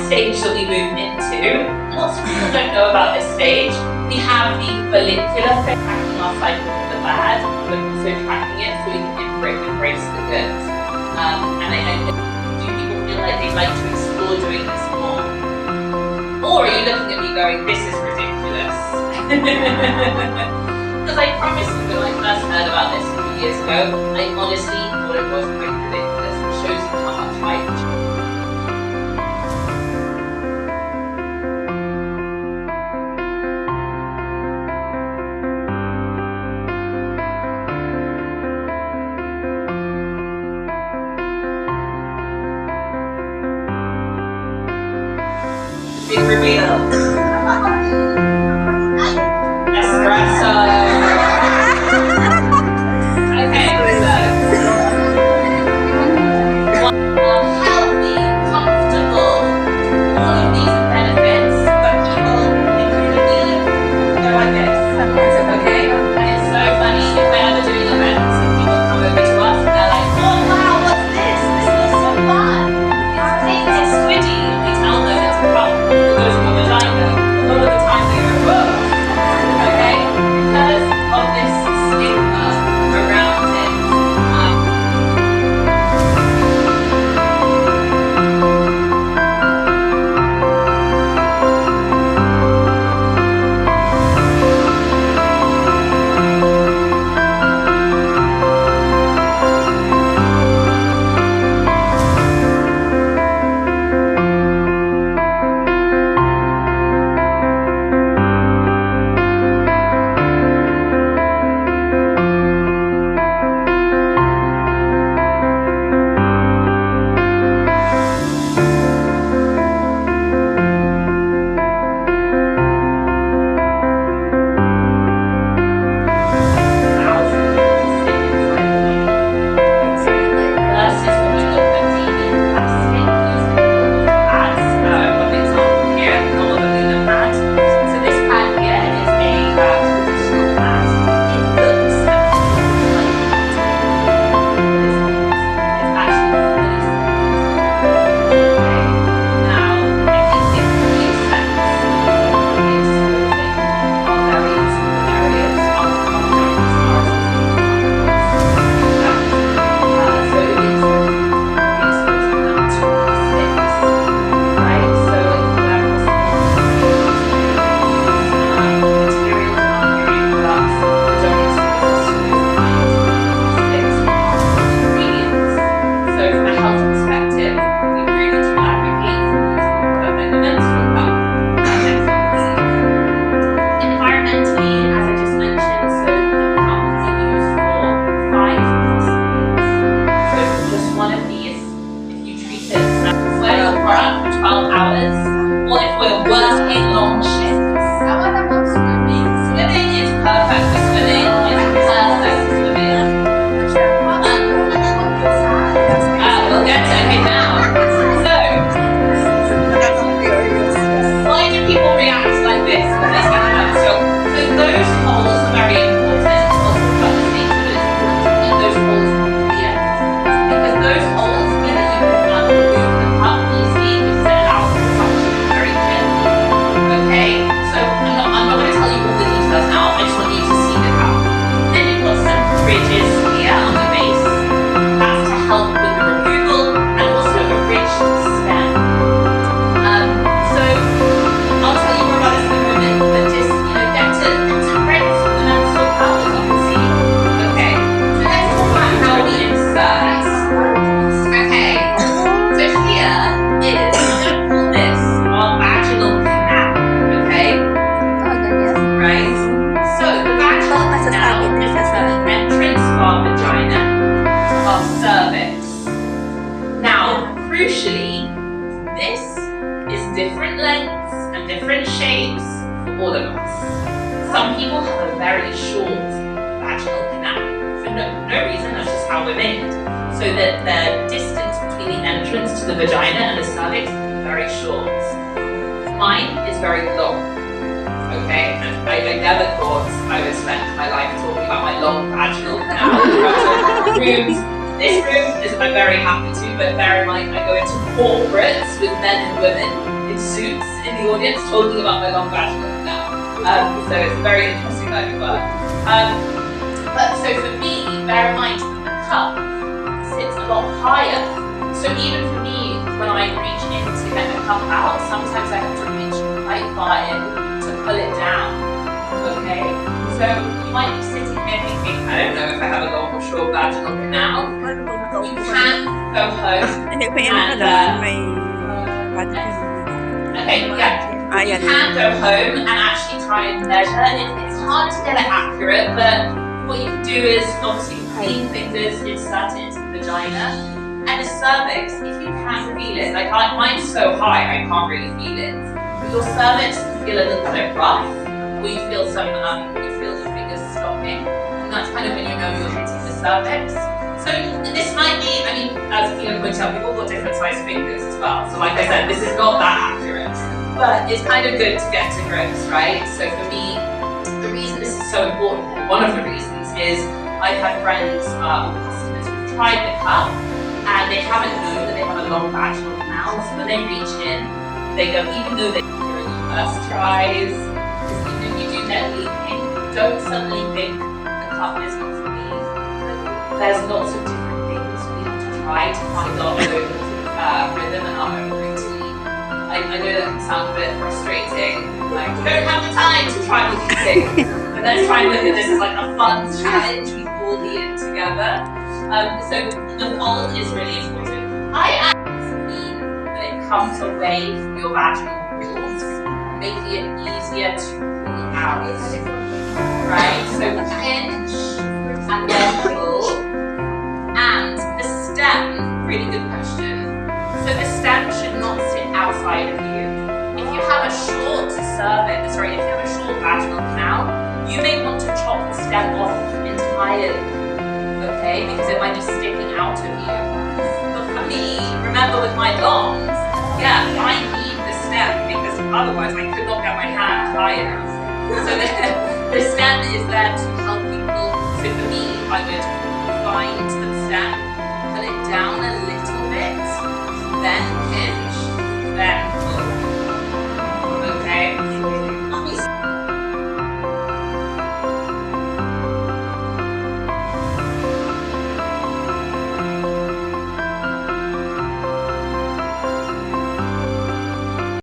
stage that we move into, lots of people don't know about this stage. We have the follicular phase, tracking our cycle of the bad, but also tracking it so we can embrace the good. And I know, do people feel like they'd like to explore doing this more? Or are you looking at me going, this is ridiculous? Because I promise you, when I first heard about this a few years ago, I honestly thought it was quite ridiculous. It shows you how much life changes. Big reveal. Espresso. Okay, so healthy, comfortable, all of these benefits, but people, including me, go like this. Okay? And it's so funny if we're ever doing events and people come over to us and they're like, oh wow, what's this? This looks so fun. It's pink, it's squidgy. And we tell them it's a cup. Goes in your vagina. A lot of the time they go, whoa! Okay? Because of this stigma around it. Crucially, this is different lengths and different shapes for all of us. Some people have a very short vaginal canal for no reason, that's just how we're made. So that the distance between the entrance to the vagina and the cervix is very short. Mine is very long. Okay, and I never thought I would spend my life talking about my long vaginal canal rooms. This room is I'm very happy to, but bear in mind I go into corporates with men and women in suits in the audience talking about my long vaginal canal. So it's a very interesting line of work. But so for me, bear in mind the cup sits a lot higher. So even for me, when I reach in to get the cup out, sometimes I have to reach quite far in to pull it down. Okay? So you might be sitting here thinking, I don't know if I have a long or short vaginal canal. You can go home and okay, yeah. You can go home and actually try and measure. It's hard to get it accurate, but what you can do is obviously clean fingers, insert it into the vagina. And the cervix, if you can feel it, like mine's so high I can't really feel it. But your cervix can feel a little bit rough, or you feel you feel your fingers stopping, and that's kind of when you know you're hitting the cervix. So this might be, I mean, as Fiona pointed out, we've all got different sized fingers as well. So like I said, this is not that accurate, but it's kind of good to get to grips, right? So for me, the reason this is so important, one of the reasons is I've had friends, customers who've tried the cup and they haven't known that they have a long vaginal canal. So when they reach in, they go, even though they during the first tries, even if you do get leaking, don't suddenly think the cup is not for me. There's lots of different things we have to try to find our own rhythm and our own routine. I know that can sound a bit frustrating, like we don't have the time to try all these things, but let's try and look at this as like a fun challenge we all be in together. So the fold is really important. I actually mean that it comes away from your vaginal walls, making it easier to pull out. Right? So pinch and then pull. And the stem, really good question. So the stem should not sit outside of you. If you have a short if you have a short vaginal canal, you may want to chop the stem off entirely. Okay, because it might be sticking out of you. But for me, remember with my longs, yeah, I need the stem because otherwise I could not get my hand high enough. So the stem is there to help people. So for me, I would find the stem, pull it down a little bit, then